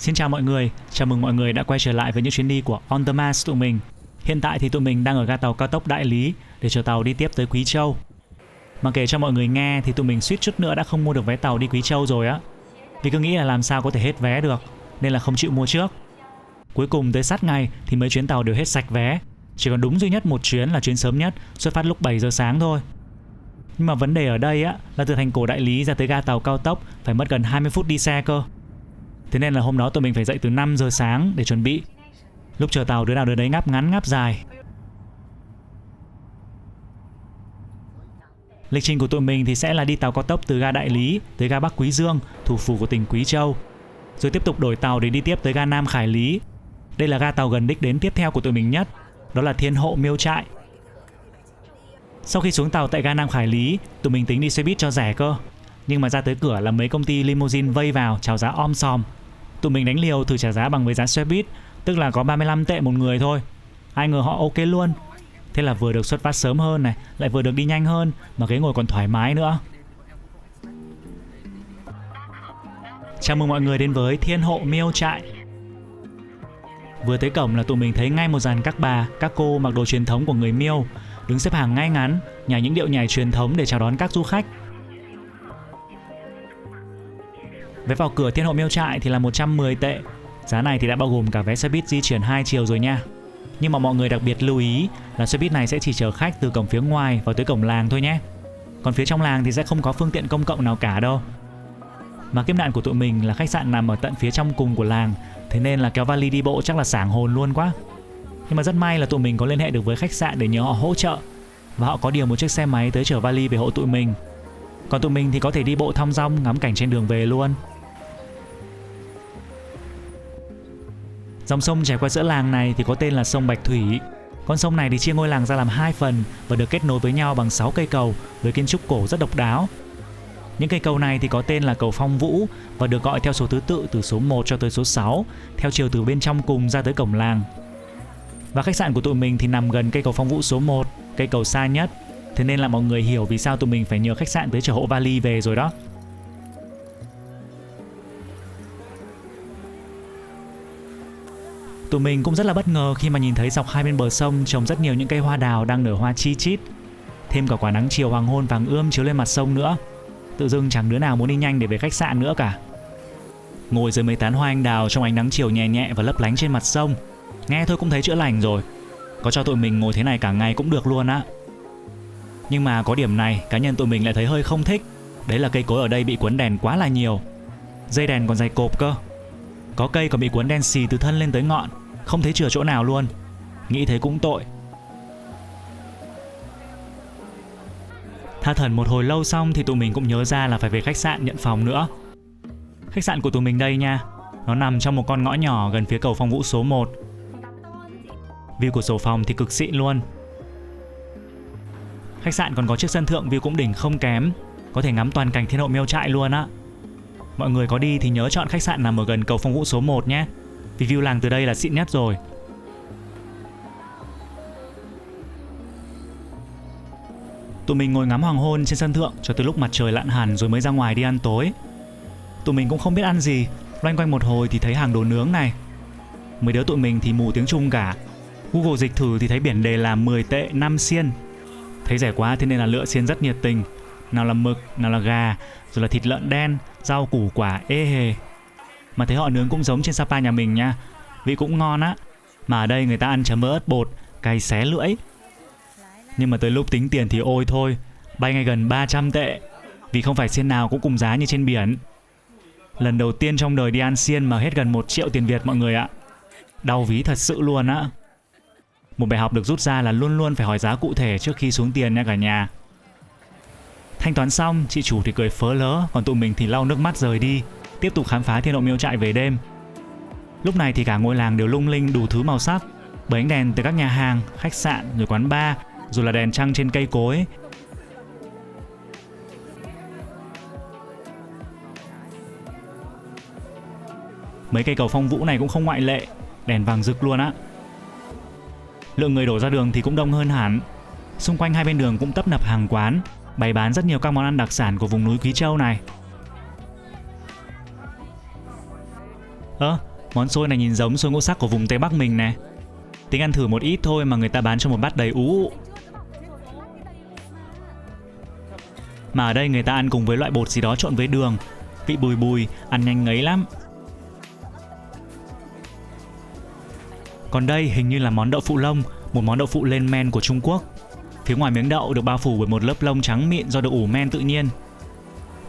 Xin chào mọi người, chào mừng mọi người đã quay trở lại với những chuyến đi của On The Mars tụi mình. Hiện tại thì tụi mình đang ở ga tàu cao tốc Đại Lý để chờ tàu đi tiếp tới Quý Châu. Mà kể cho mọi người nghe thì tụi mình suýt chút nữa đã không mua được vé tàu đi Quý Châu rồi á. Vì cứ nghĩ là làm sao có thể hết vé được, nên là không chịu mua trước. Cuối cùng tới sát ngày thì mấy chuyến tàu đều hết sạch vé. Chỉ còn đúng duy nhất một chuyến là chuyến sớm nhất, xuất phát lúc 7 giờ sáng thôi. Nhưng mà vấn đề ở đây á là từ thành cổ Đại Lý ra tới ga tàu cao tốc phải mất gần 20 phút đi xe cơ. Thế nên là hôm đó tụi mình phải dậy từ 5 giờ sáng để chuẩn bị. Lúc chờ tàu đứa nào đứa đấy ngáp ngắn ngáp dài. Lịch trình của tụi mình thì sẽ là đi tàu cao tốc từ ga Đại Lý tới ga Bắc Quý Dương, thủ phủ của tỉnh Quý Châu. Rồi tiếp tục đổi tàu để đi tiếp tới ga Nam Khải Lý. Đây là ga tàu gần đích đến tiếp theo của tụi mình nhất, đó là Thiên Hộ Miêu Trại. Sau khi xuống tàu tại ga Nam Khải Lý, tụi mình tính đi xe buýt cho rẻ cơ. Nhưng mà ra tới cửa là mấy công ty limousine vây vào chào giá om sòm. Tụi mình đánh liều thử trả giá bằng với giá xe buýt, tức là có 35 tệ một người thôi. Ai ngờ họ ok luôn. Thế là vừa được xuất phát sớm hơn này, lại vừa được đi nhanh hơn, mà ghế ngồi còn thoải mái nữa. Chào mừng mọi người đến với Thiên Hộ Miêu Trại. Vừa tới cổng là tụi mình thấy ngay một dàn các bà, các cô mặc đồ truyền thống của người Miêu, đứng xếp hàng ngay ngắn, nhảy những điệu nhảy truyền thống để chào đón các du khách. Vé vào cửa Thiên Hộ Miêu Trại thì là 110 tệ. Giá này thì đã bao gồm cả vé xe buýt di chuyển 2 chiều rồi nha. Nhưng mà mọi người đặc biệt lưu ý là xe buýt này sẽ chỉ chở khách từ cổng phía ngoài vào tới cổng làng thôi nhé. Còn phía trong làng thì sẽ không có phương tiện công cộng nào cả đâu. Mà kiếp nạn của tụi mình là khách sạn nằm ở tận phía trong cùng của làng, thế nên là kéo vali đi bộ chắc là sảng hồn luôn quá. Nhưng mà rất may là tụi mình có liên hệ được với khách sạn để nhờ họ hỗ trợ, và họ có điều một chiếc xe máy tới chở vali về hộ tụi mình. Còn tụi mình thì có thể đi bộ thong dong ngắm cảnh trên đường về luôn. Dòng sông chảy qua giữa làng này thì có tên là sông Bạch Thủy. Con sông này thì chia ngôi làng ra làm 2 phần và được kết nối với nhau bằng 6 cây cầu với kiến trúc cổ rất độc đáo. Những cây cầu này thì có tên là cầu Phong Vũ và được gọi theo số thứ tự từ số 1 cho tới số 6, theo chiều từ bên trong cùng ra tới cổng làng. Và khách sạn của tụi mình thì nằm gần cây cầu Phong Vũ số 1, cây cầu xa nhất. Thế nên là mọi người hiểu vì sao tụi mình phải nhờ khách sạn tới chở hộ vali về rồi đó. Tụi mình cũng rất là bất ngờ khi mà nhìn thấy dọc hai bên bờ sông trồng rất nhiều những cây hoa đào đang nở hoa chi chít. Thêm cả quả nắng chiều hoàng hôn vàng ươm chiếu lên mặt sông nữa. Tự dưng chẳng đứa nào muốn đi nhanh để về khách sạn nữa cả. Ngồi dưới mấy tán hoa anh đào trong ánh nắng chiều nhẹ nhẹ và lấp lánh trên mặt sông, nghe thôi cũng thấy chữa lành rồi. Có cho tụi mình ngồi thế này cả ngày cũng được luôn á. Nhưng mà có điểm này cá nhân tụi mình lại thấy hơi không thích. Đấy là cây cối ở đây bị quấn đèn quá là nhiều. Dây đèn còn dày cộp cơ. Có cây còn bị cuốn đen xì từ thân lên tới ngọn, không thấy chừa chỗ nào luôn. Nghĩ thế cũng tội. Tha thẩn một hồi lâu xong thì tụi mình cũng nhớ ra là phải về khách sạn nhận phòng nữa. Khách sạn của tụi mình đây nha, nó nằm trong một con ngõ nhỏ gần phía cầu Phong Vũ số 1. View của sổ phòng thì cực xịn luôn. Khách sạn còn có chiếc sân thượng view cũng đỉnh không kém, có thể ngắm toàn cảnh Thiên Hộ Miêu Trại luôn á. Mọi người có đi thì nhớ chọn khách sạn nằm ở gần cầu Phong Vũ số 1 nhé, vì view làng từ đây là xịn nhất rồi. Tụi mình ngồi ngắm hoàng hôn trên sân thượng cho tới lúc mặt trời lặn hẳn rồi mới ra ngoài đi ăn tối. Tụi mình cũng không biết ăn gì, loanh quanh một hồi thì thấy hàng đồ nướng này. Mấy đứa tụi mình thì mù tiếng Trung cả. Google dịch thử thì thấy biển đề là 10 tệ 5 xiên. Thấy rẻ quá thế nên là lựa xiên rất nhiệt tình. Nào là mực, nào là gà, rồi là thịt lợn đen, rau củ quả ê hề. Mà thấy họ nướng cũng giống trên Sapa nhà mình nha, vị cũng ngon á. Mà ở đây người ta ăn chấm với ớt bột, cay xé lưỡi. Nhưng mà tới lúc tính tiền thì ôi thôi, bay ngay gần 300 tệ. Vì không phải xiên nào cũng cùng giá như trên biển. Lần đầu tiên trong đời đi ăn xiên mà hết gần 1 triệu tiền Việt mọi người ạ. Đau ví thật sự luôn á. Một bài học được rút ra là luôn luôn phải hỏi giá cụ thể trước khi xuống tiền nha cả nhà. Thanh toán xong, chị chủ thì cười phớ lớ, còn tụi mình thì lau nước mắt rời đi, tiếp tục khám phá Thiên Hộ Miêu Trại về đêm. Lúc này thì cả ngôi làng đều lung linh đủ thứ màu sắc, bởi ánh đèn từ các nhà hàng, khách sạn, rồi quán bar, rồi là đèn trăng trên cây cối. Mấy cây cầu Phong Vũ này cũng không ngoại lệ, đèn vàng rực luôn á. Lượng người đổ ra đường thì cũng đông hơn hẳn. Xung quanh hai bên đường cũng tấp nập hàng quán, bày bán rất nhiều các món ăn đặc sản của vùng núi Quý Châu này. Món xôi này nhìn giống xôi ngũ sắc của vùng Tây Bắc mình nè. Tính ăn thử một ít thôi mà người ta bán cho một bát đầy ú. Mà ở đây người ta ăn cùng với loại bột gì đó trộn với đường. Vị bùi bùi, ăn nhanh ngấy lắm. Còn đây hình như là món đậu phụ lông, một món đậu phụ lên men của Trung Quốc. Phía ngoài miếng đậu được bao phủ bởi một lớp lông trắng mịn do được ủ men tự nhiên.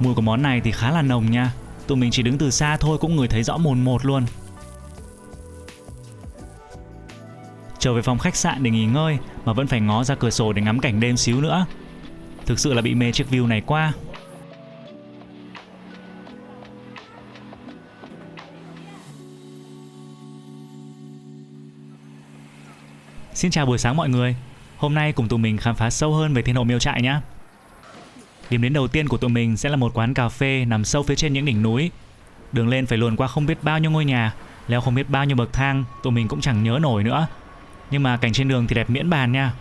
Mùi của món này thì khá là nồng nha. Tụi mình chỉ đứng từ xa thôi cũng ngửi thấy rõ mồn một luôn. Trở về phòng khách sạn để nghỉ ngơi mà vẫn phải ngó ra cửa sổ để ngắm cảnh đêm xíu nữa. Thực sự là bị mê chiếc view này quá. Xin chào buổi sáng mọi người. Hôm nay cùng tụi mình khám phá sâu hơn về Thiên Hộ Miêu Trại nhé. Điểm đến đầu tiên của tụi mình sẽ là một quán cà phê nằm sâu phía trên những đỉnh núi. Đường lên phải luồn qua không biết bao nhiêu ngôi nhà, leo không biết bao nhiêu bậc thang, tụi mình cũng chẳng nhớ nổi nữa. Nhưng mà cảnh trên đường thì đẹp miễn bàn nha.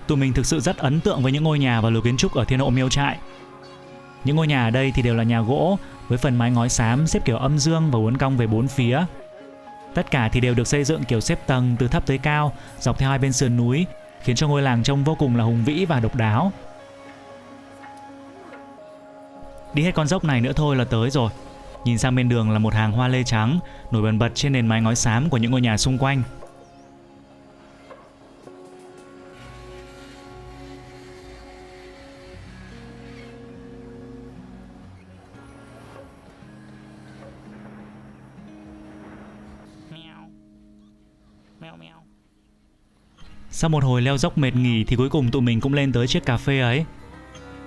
Tụi mình thực sự rất ấn tượng với những ngôi nhà và lối kiến trúc ở Thiên Hộ Miêu Trại. Những ngôi nhà ở đây thì đều là nhà gỗ với phần mái ngói xám xếp kiểu âm dương và uốn cong về bốn phía. Tất cả thì đều được xây dựng kiểu xếp tầng từ thấp tới cao, dọc theo hai bên sườn núi, khiến cho ngôi làng trông vô cùng là hùng vĩ và độc đáo. Đi hết con dốc này nữa thôi là tới rồi. Nhìn sang bên đường là một hàng hoa lê trắng nổi bần bật trên nền mái ngói xám của những ngôi nhà xung quanh. Sau một hồi leo dốc mệt nghỉ thì cuối cùng tụi mình cũng lên tới chiếc cà phê ấy.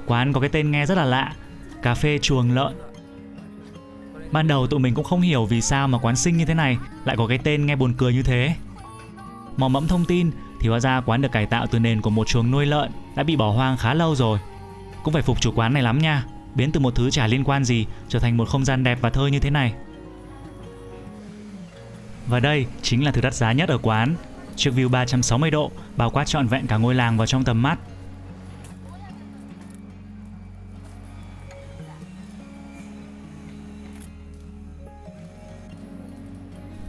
Quán có cái tên nghe rất là lạ, cà phê chuồng lợn. Ban đầu tụi mình cũng không hiểu vì sao mà quán xinh như thế này lại có cái tên nghe buồn cười như thế. Mò mẫm thông tin thì hóa ra quán được cải tạo từ nền của một chuồng nuôi lợn đã bị bỏ hoang khá lâu rồi. Cũng phải phục chủ quán này lắm nha, biến từ một thứ chả liên quan gì trở thành một không gian đẹp và thơ như thế này. Và đây chính là thứ đắt giá nhất ở quán, chiếc view 360 độ bao quát trọn vẹn cả ngôi làng vào trong tầm mắt.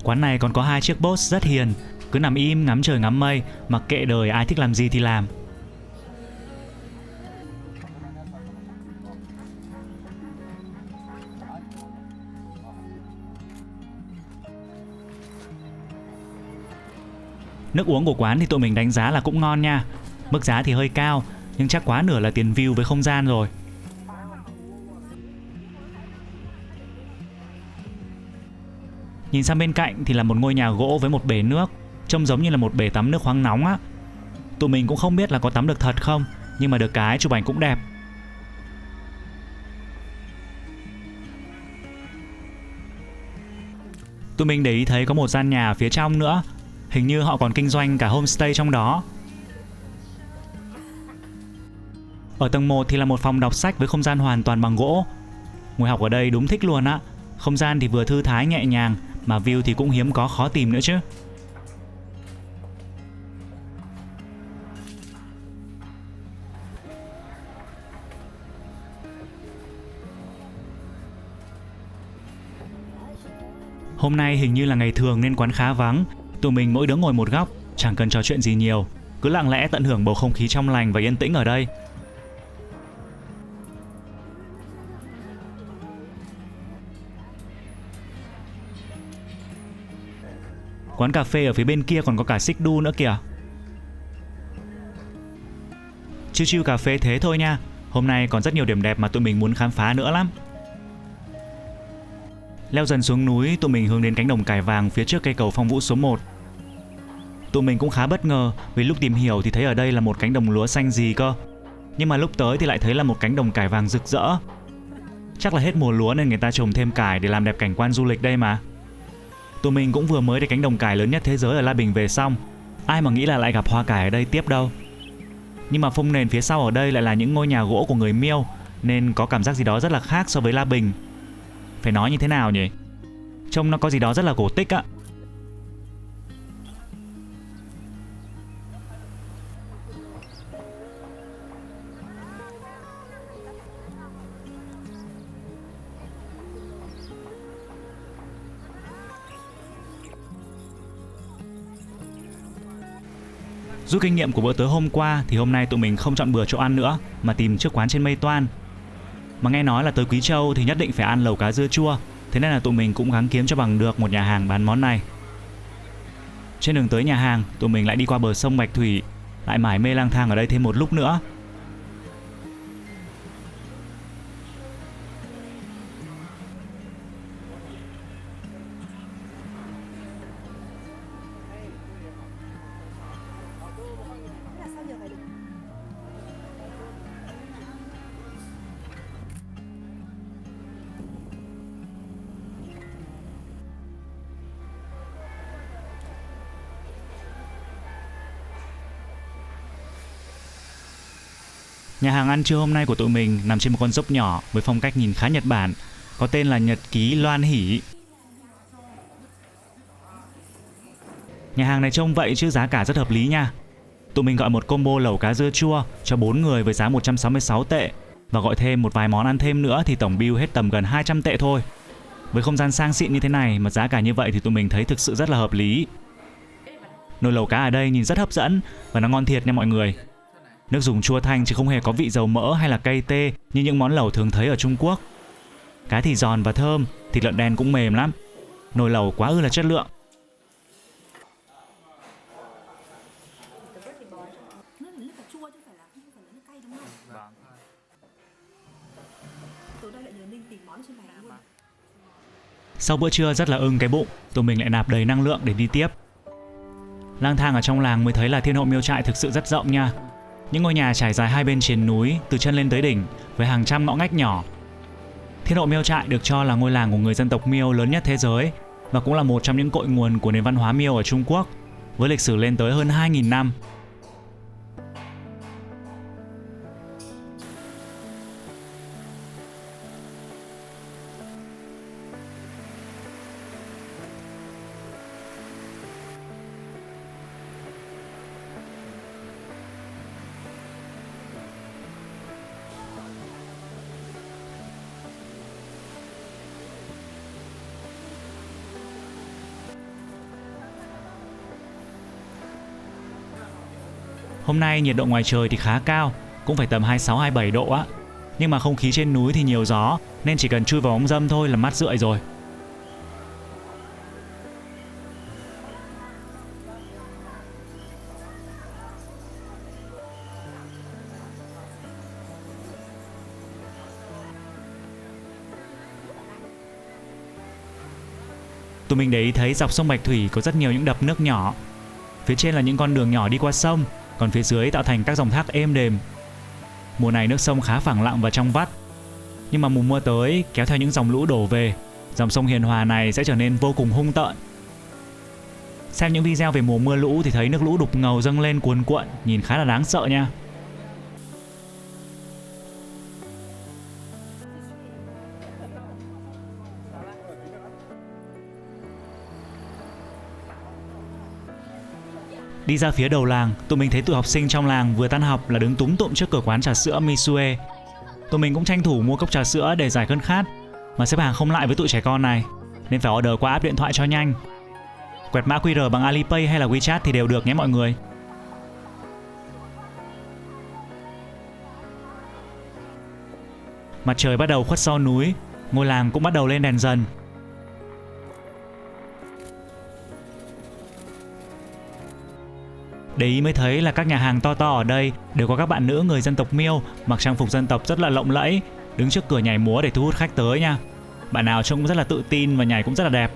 Quán này còn có hai chiếc boss rất hiền, cứ nằm im ngắm trời ngắm mây, mặc kệ đời ai thích làm gì thì làm. Nước uống của quán thì tụi mình đánh giá là cũng ngon nha. Mức giá thì hơi cao, nhưng chắc quá nửa là tiền view với không gian rồi. Nhìn sang bên cạnh thì là một ngôi nhà gỗ với một bể nước, trông giống như là một bể tắm nước khoáng nóng á. Tụi mình cũng không biết là có tắm được thật không, nhưng mà được cái chụp ảnh cũng đẹp. Tụi mình để ý thấy có một gian nhà ở phía trong nữa. Hình như họ còn kinh doanh cả homestay trong đó. Ở tầng 1 thì là một phòng đọc sách với không gian hoàn toàn bằng gỗ. Ngồi học ở đây đúng thích luôn á. Không gian thì vừa thư thái nhẹ nhàng, mà view thì cũng hiếm có khó tìm nữa chứ. Hôm nay hình như là ngày thường nên quán khá vắng. Tụi mình mỗi đứa ngồi một góc, chẳng cần trò chuyện gì nhiều, cứ lặng lẽ tận hưởng bầu không khí trong lành và yên tĩnh ở đây. Quán cà phê ở phía bên kia còn có cả xích đu nữa kìa. Chill chill cà phê thế thôi nha. Hôm nay còn rất nhiều điểm đẹp mà tụi mình muốn khám phá nữa lắm. Leo dần xuống núi, tụi mình hướng đến cánh đồng cải vàng phía trước cây cầu Phong Vũ số 1. Tụi mình cũng khá bất ngờ vì lúc tìm hiểu thì thấy ở đây là một cánh đồng lúa xanh gì cơ. Nhưng mà lúc tới thì lại thấy là một cánh đồng cải vàng rực rỡ. Chắc là hết mùa lúa nên người ta trồng thêm cải để làm đẹp cảnh quan du lịch đây mà. Tụi mình cũng vừa mới đến cánh đồng cải lớn nhất thế giới ở La Bình về xong. Ai mà nghĩ là lại gặp hoa cải ở đây tiếp đâu. Nhưng mà phông nền phía sau ở đây lại là những ngôi nhà gỗ của người Miêu, nên có cảm giác gì đó rất là khác so với La Bình. Phải nói như thế nào nhỉ? Trông nó có gì đó rất là cổ tích á. Rút kinh nghiệm của bữa tối hôm qua thì hôm nay tụi mình không chọn bừa chỗ ăn nữa mà tìm trước quán trên Mây Toan. Mà nghe nói là tới Quý Châu thì nhất định phải ăn lẩu cá dưa chua, thế nên là tụi mình cũng gắng kiếm cho bằng được một nhà hàng bán món này. Trên đường tới nhà hàng, tụi mình lại đi qua bờ sông Bạch Thủy, lại mải mê lang thang ở đây thêm một lúc nữa. Nhà hàng ăn trưa hôm nay của tụi mình nằm trên một con dốc nhỏ với phong cách nhìn khá Nhật Bản, có tên là Nhật Ký Loan Hỷ. Nhà hàng này trông vậy chứ giá cả rất hợp lý nha. Tụi mình gọi một combo lẩu cá dưa chua cho 4 người với giá 166 tệ và gọi thêm một vài món ăn thêm nữa thì tổng bill hết tầm gần 200 tệ thôi. Với không gian sang xịn như thế này mà giá cả như vậy thì tụi mình thấy thực sự rất là hợp lý. Nồi lẩu cá ở đây nhìn rất hấp dẫn và nó ngon thiệt nha mọi người. Nước dùng chua thanh chứ không hề có vị dầu mỡ hay là cay tê như những món lẩu thường thấy ở Trung Quốc. Cá thì giòn và thơm, thịt lợn đen cũng mềm lắm. Nồi lẩu quá ư là chất lượng. Sau bữa trưa rất là ưng cái bụng, tụi mình lại nạp đầy năng lượng để đi tiếp. Lang thang ở trong làng mới thấy là Thiên Hộ Miêu Trại thực sự rất rộng nha. Những ngôi nhà trải dài hai bên triền núi từ chân lên tới đỉnh với hàng trăm ngõ ngách nhỏ. Thiên Hộ Miêu Trại được cho là ngôi làng của người dân tộc Miêu lớn nhất thế giới và cũng là một trong những cội nguồn của nền văn hóa Miêu ở Trung Quốc với lịch sử lên tới hơn 2.000 năm. Hôm nay nhiệt độ ngoài trời thì khá cao, cũng phải tầm 26-27 độ á. Nhưng mà không khí trên núi thì nhiều gió nên chỉ cần chui vào bóng râm thôi là mát rượi rồi. Tụi mình để ý thấy dọc sông Bạch Thủy có rất nhiều những đập nước nhỏ. Phía trên là những con đường nhỏ đi qua sông, còn phía dưới tạo thành các dòng thác êm đềm. Mùa này nước sông khá phẳng lặng và trong vắt. Nhưng mà mùa mưa tới kéo theo những dòng lũ đổ về, dòng sông hiền hòa này sẽ trở nên vô cùng hung tợn. Xem những video về mùa mưa lũ thì thấy nước lũ đục ngầu dâng lên cuồn cuộn, nhìn khá là đáng sợ nha. Đi ra phía đầu làng, tụi mình thấy tụi học sinh trong làng vừa tan học là đứng túm tụm trước cửa quán trà sữa Misue. Tụi mình cũng tranh thủ mua cốc trà sữa để giải cơn khát, mà xếp hàng không lại với tụi trẻ con này, nên phải order qua app điện thoại cho nhanh. Quẹt mã QR bằng Alipay hay là WeChat thì đều được nhé mọi người. Mặt trời bắt đầu khuất sau núi, ngôi làng cũng bắt đầu lên đèn dần. Để ý mới thấy là các nhà hàng to to ở đây đều có các bạn nữ người dân tộc Miêu mặc trang phục dân tộc rất là lộng lẫy, đứng trước cửa nhảy múa để thu hút khách tới nha. Bạn nào trông cũng rất là tự tin và nhảy cũng rất là đẹp.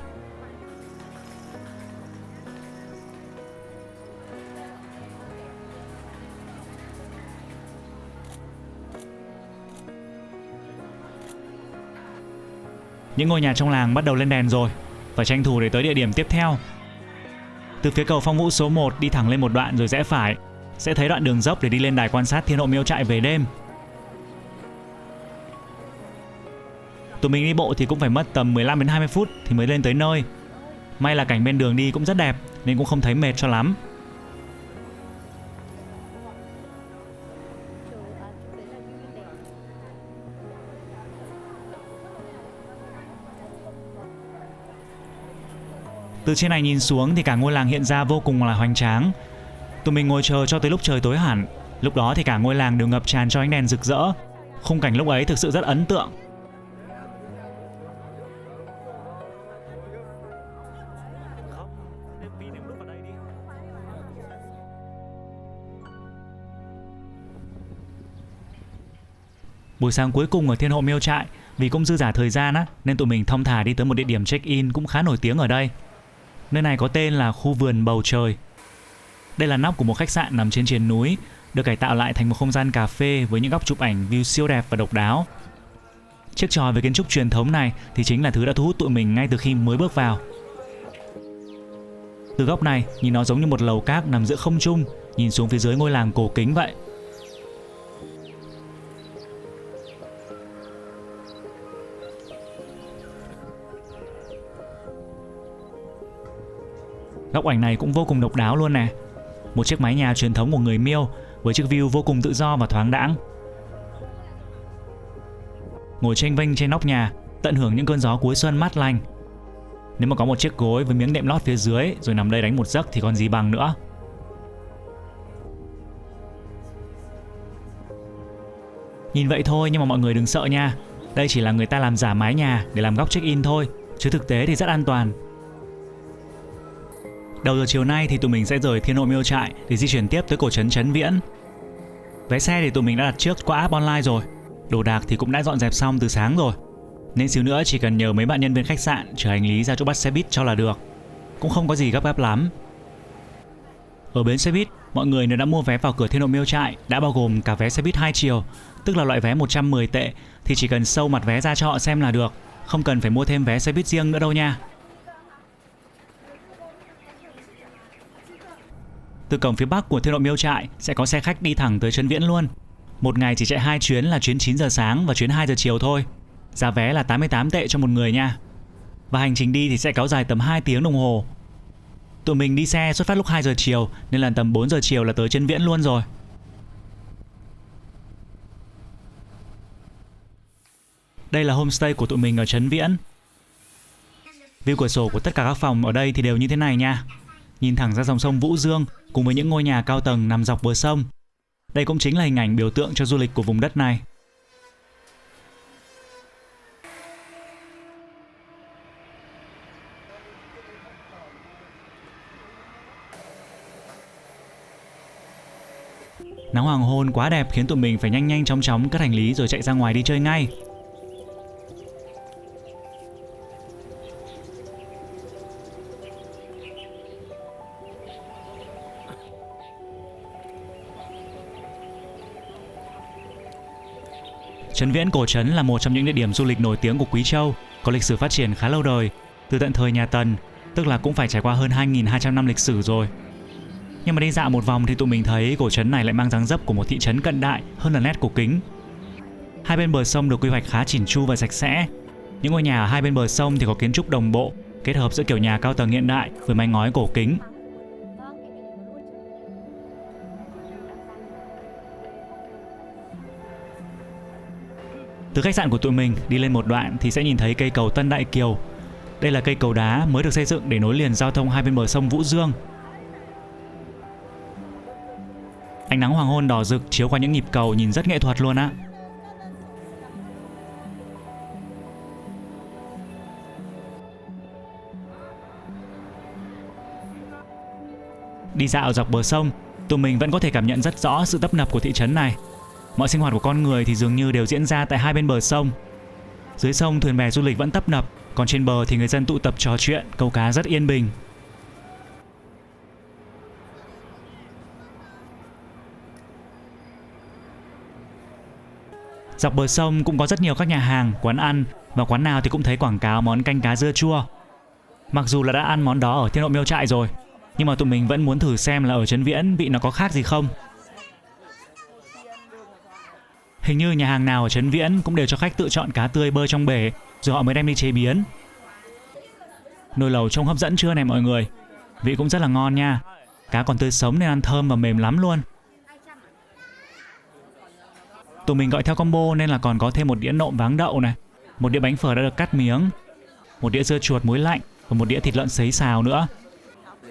Những ngôi nhà trong làng bắt đầu lên đèn rồi, phải tranh thủ để tới địa điểm tiếp theo. Từ phía cầu Phong Vũ số 1 đi thẳng lên một đoạn rồi rẽ phải, sẽ thấy đoạn đường dốc để đi lên đài quan sát Thiên Hộ Miêu Trại về đêm. Tụi mình đi bộ thì cũng phải mất tầm 15 đến 20 phút thì mới lên tới nơi. May là cảnh bên đường đi cũng rất đẹp nên cũng không thấy mệt cho lắm. Từ trên này nhìn xuống thì cả ngôi làng hiện ra vô cùng là hoành tráng. Tụi mình ngồi chờ cho tới lúc trời tối hẳn. Lúc đó thì cả ngôi làng đều ngập tràn cho ánh đèn rực rỡ. Khung cảnh lúc ấy thực sự rất ấn tượng. Buổi sáng cuối cùng ở Thiên Hộ Miêu Trại, vì cũng dư dả thời gian á, nên tụi mình thong thả đi tới một địa điểm check-in cũng khá nổi tiếng ở đây. Nơi này có tên là khu vườn bầu trời. Đây là nóc của một khách sạn nằm trên triền núi, được cải tạo lại thành một không gian cà phê với những góc chụp ảnh view siêu đẹp và độc đáo. Chiếc chòi với kiến trúc truyền thống này thì chính là thứ đã thu hút tụi mình ngay từ khi mới bước vào. Từ góc này, nhìn nó giống như một lầu cát nằm giữa không trung, nhìn xuống phía dưới ngôi làng cổ kính vậy. Góc ảnh này cũng vô cùng độc đáo luôn nè. Một chiếc mái nhà truyền thống của người Miêu với chiếc view vô cùng tự do và thoáng đãng. Ngồi chênh vênh trên nóc nhà, tận hưởng những cơn gió cuối xuân mát lành. Nếu mà có một chiếc gối với miếng đệm lót phía dưới rồi nằm đây đánh một giấc thì còn gì bằng nữa. Nhìn vậy thôi nhưng mà mọi người đừng sợ nha. Đây chỉ là người ta làm giả mái nhà để làm góc check-in thôi, chứ thực tế thì rất an toàn. Đầu giờ chiều nay thì tụi mình sẽ rời Thiên Hộ Miêu Trại để di chuyển tiếp tới cổ trấn Trấn Viễn. Vé xe thì tụi mình đã đặt trước qua app online rồi. Đồ đạc thì cũng đã dọn dẹp xong từ sáng rồi. Nên xíu nữa chỉ cần nhờ mấy bạn nhân viên khách sạn chở hành lý ra chỗ bắt xe buýt cho là được. Cũng không có gì gấp gáp lắm. Ở bến xe buýt, mọi người nếu đã mua vé vào cửa Thiên Hộ Miêu Trại đã bao gồm cả vé xe buýt 2 chiều, tức là loại vé 110 tệ, thì chỉ cần show mặt vé ra cho họ xem là được, không cần phải mua thêm vé xe buýt riêng nữa đâu nha. Từ cổng phía bắc của Thiên Hộ Miêu Trại sẽ có xe khách đi thẳng tới Trấn Viễn luôn. Một ngày chỉ chạy 2 chuyến là chuyến 9 giờ sáng và chuyến 2 giờ chiều thôi. Giá vé là 88 tệ cho một người nha. Và hành trình đi thì sẽ kéo dài tầm 2 tiếng đồng hồ. Tụi mình đi xe xuất phát lúc 2 giờ chiều nên là tầm 4 giờ chiều là tới Trấn Viễn luôn rồi. Đây là homestay của tụi mình ở Trấn Viễn. View cửa sổ của tất cả các phòng ở đây thì đều như thế này nha. Nhìn thẳng ra dòng sông Vũ Dương cùng với những ngôi nhà cao tầng nằm dọc bờ sông. Đây cũng chính là hình ảnh biểu tượng cho du lịch của vùng đất này. Nắng hoàng hôn quá đẹp khiến tụi mình phải nhanh nhanh chóng chóng cất hành lý rồi chạy ra ngoài đi chơi ngay. Trấn Viễn cổ trấn là một trong những địa điểm du lịch nổi tiếng của Quý Châu, có lịch sử phát triển khá lâu đời, từ tận thời nhà Tần, tức là cũng phải trải qua hơn 2.200 năm lịch sử rồi. Nhưng mà đi dạo một vòng thì tụi mình thấy cổ trấn này lại mang dáng dấp của một thị trấn cận đại hơn là nét cổ kính. Hai bên bờ sông được quy hoạch khá chỉn chu và sạch sẽ. Những ngôi nhà ở hai bên bờ sông thì có kiến trúc đồng bộ, kết hợp giữa kiểu nhà cao tầng hiện đại với mái ngói cổ kính. Từ khách sạn của tụi mình đi lên một đoạn thì sẽ nhìn thấy cây cầu Tân Đại Kiều. Đây là cây cầu đá mới được xây dựng để nối liền giao thông hai bên bờ sông Vũ Dương. Ánh nắng hoàng hôn đỏ rực chiếu qua những nhịp cầu nhìn rất nghệ thuật luôn á. Đi dạo dọc bờ sông, tụi mình vẫn có thể cảm nhận rất rõ sự tấp nập của thị trấn này. Mọi sinh hoạt của con người thì dường như đều diễn ra tại hai bên bờ sông. Dưới sông thuyền bè du lịch vẫn tấp nập, còn trên bờ thì người dân tụ tập trò chuyện, câu cá rất yên bình. Dọc bờ sông cũng có rất nhiều các nhà hàng, quán ăn, và quán nào thì cũng thấy quảng cáo món canh cá dưa chua. Mặc dù là đã ăn món đó ở Thiên Hộ Miêu Trại rồi, nhưng mà tụi mình vẫn muốn thử xem là ở Trấn Viễn vị nó có khác gì không. Hình như nhà hàng nào ở Trấn Viễn cũng đều cho khách tự chọn cá tươi bơi trong bể, rồi họ mới đem đi chế biến. Nồi lẩu trông hấp dẫn chưa này mọi người? Vị cũng rất là ngon nha. Cá còn tươi sống nên ăn thơm và mềm lắm luôn. Tụi mình gọi theo combo nên là còn có thêm một đĩa nộm váng đậu này, một đĩa bánh phở đã được cắt miếng, một đĩa dưa chuột muối lạnh và một đĩa thịt lợn sấy xào nữa.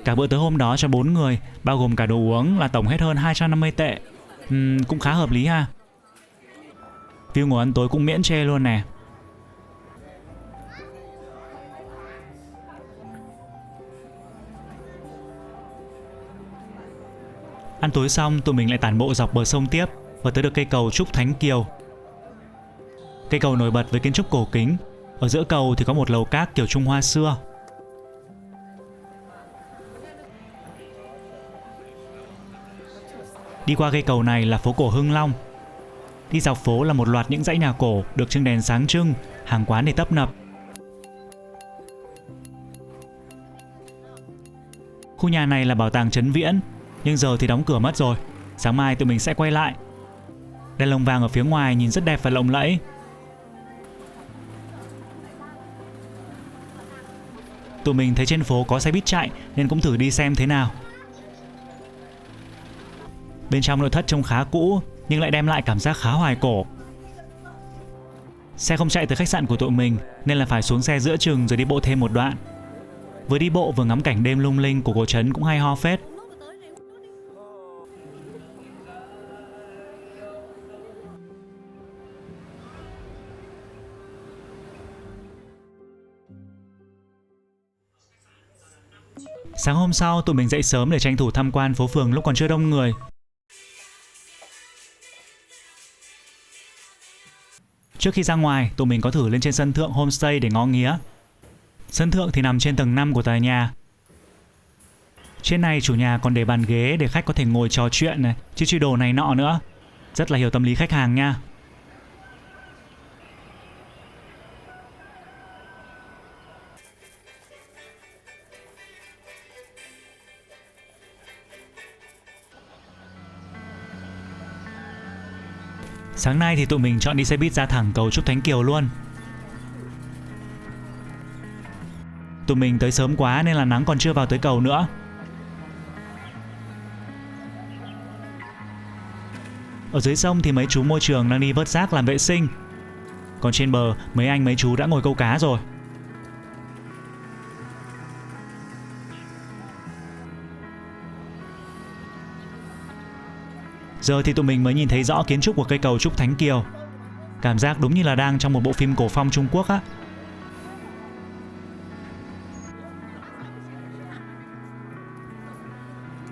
Cả bữa tối hôm đó cho 4 người, bao gồm cả đồ uống, là tổng hết hơn 250 tệ. Cũng khá hợp lý ha. View ngồi ăn tối cũng miễn chê luôn nè. Ăn tối xong, tụi mình lại tản bộ dọc bờ sông tiếp và tới được cây cầu Trúc Thánh Kiều. Cây cầu nổi bật với kiến trúc cổ kính. Ở giữa cầu thì có một lầu các kiểu Trung Hoa xưa. Đi qua cây cầu này là phố cổ Hưng Long. Đi dọc phố là một loạt những dãy nhà cổ được trưng đèn sáng trưng, hàng quán thì tấp nập. Khu nhà này là bảo tàng Trấn Viễn, nhưng giờ thì đóng cửa mất rồi. Sáng mai tụi mình sẽ quay lại. Đèn lồng vàng ở phía ngoài nhìn rất đẹp và lộng lẫy. Tụi mình thấy trên phố có xe buýt chạy nên cũng thử đi xem thế nào. Bên trong nội thất trông khá cũ nhưng lại đem lại cảm giác khá hoài cổ. Xe không chạy tới khách sạn của tụi mình nên là phải xuống xe giữa chừng rồi đi bộ thêm một đoạn. Vừa đi bộ vừa ngắm cảnh đêm lung linh của cổ trấn cũng hay ho phết. Sáng hôm sau tụi mình dậy sớm để tranh thủ tham quan phố phường lúc còn chưa đông người. Trước khi ra ngoài, tụi mình có thử lên trên sân thượng homestay để ngó nghía. Sân thượng thì nằm trên tầng 5 của tòa nhà. Trên này chủ nhà còn để bàn ghế để khách có thể ngồi trò chuyện này, chứ đồ này nọ nữa. Rất là hiểu tâm lý khách hàng nha. Sáng nay thì tụi mình chọn đi xe buýt ra thẳng cầu Trúc Thánh Kiều luôn. Tụi mình tới sớm quá nên là nắng còn chưa vào tới cầu nữa. Ở dưới sông thì mấy chú môi trường đang đi vớt rác làm vệ sinh. Còn trên bờ mấy anh mấy chú đã ngồi câu cá rồi. Giờ thì tụi mình mới nhìn thấy rõ kiến trúc của cây cầu Trúc Thánh Kiều. Cảm giác đúng như là đang trong một bộ phim cổ phong Trung Quốc á.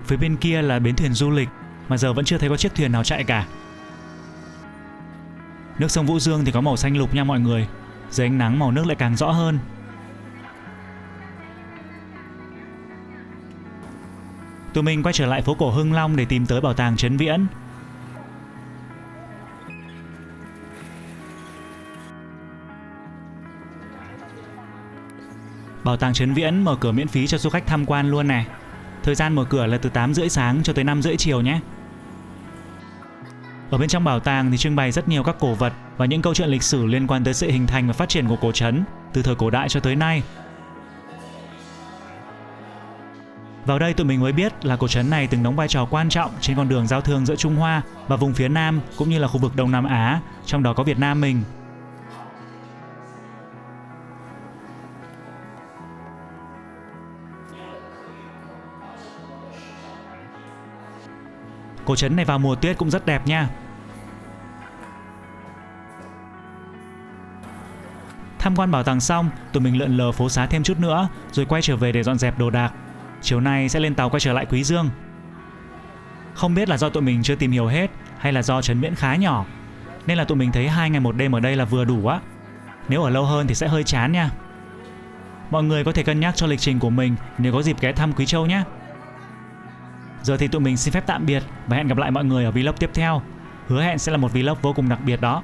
Phía bên kia là bến thuyền du lịch, mà giờ vẫn chưa thấy có chiếc thuyền nào chạy cả. Nước sông Vũ Dương thì có màu xanh lục nha mọi người. Dưới ánh nắng màu nước lại càng rõ hơn. Tụi mình quay trở lại phố cổ Hưng Long để tìm tới bảo tàng Trấn Viễn. Bảo tàng Trấn Viễn mở cửa miễn phí cho du khách tham quan luôn này. Thời gian mở cửa là từ 8:30 sáng cho tới 5:30 chiều nhé. Ở bên trong bảo tàng thì trưng bày rất nhiều các cổ vật và những câu chuyện lịch sử liên quan tới sự hình thành và phát triển của cổ trấn từ thời cổ đại cho tới nay. Vào đây tụi mình mới biết là cổ trấn này từng đóng vai trò quan trọng trên con đường giao thương giữa Trung Hoa và vùng phía Nam cũng như là khu vực Đông Nam Á, trong đó có Việt Nam mình. Cổ trấn này vào mùa tuyết cũng rất đẹp nha. Tham quan bảo tàng xong, tụi mình lượn lờ phố xá thêm chút nữa rồi quay trở về để dọn dẹp đồ đạc. Chiều nay sẽ lên tàu quay trở lại Quý Dương. Không biết là do tụi mình chưa tìm hiểu hết hay là do Trấn Viễn khá nhỏ, nên là tụi mình thấy 2 ngày 1 đêm ở đây là vừa đủ á. Nếu ở lâu hơn thì sẽ hơi chán nha. Mọi người có thể cân nhắc cho lịch trình của mình nếu có dịp ghé thăm Quý Châu nhé. Giờ thì tụi mình xin phép tạm biệt và hẹn gặp lại mọi người ở vlog tiếp theo. Hứa hẹn sẽ là một vlog vô cùng đặc biệt đó.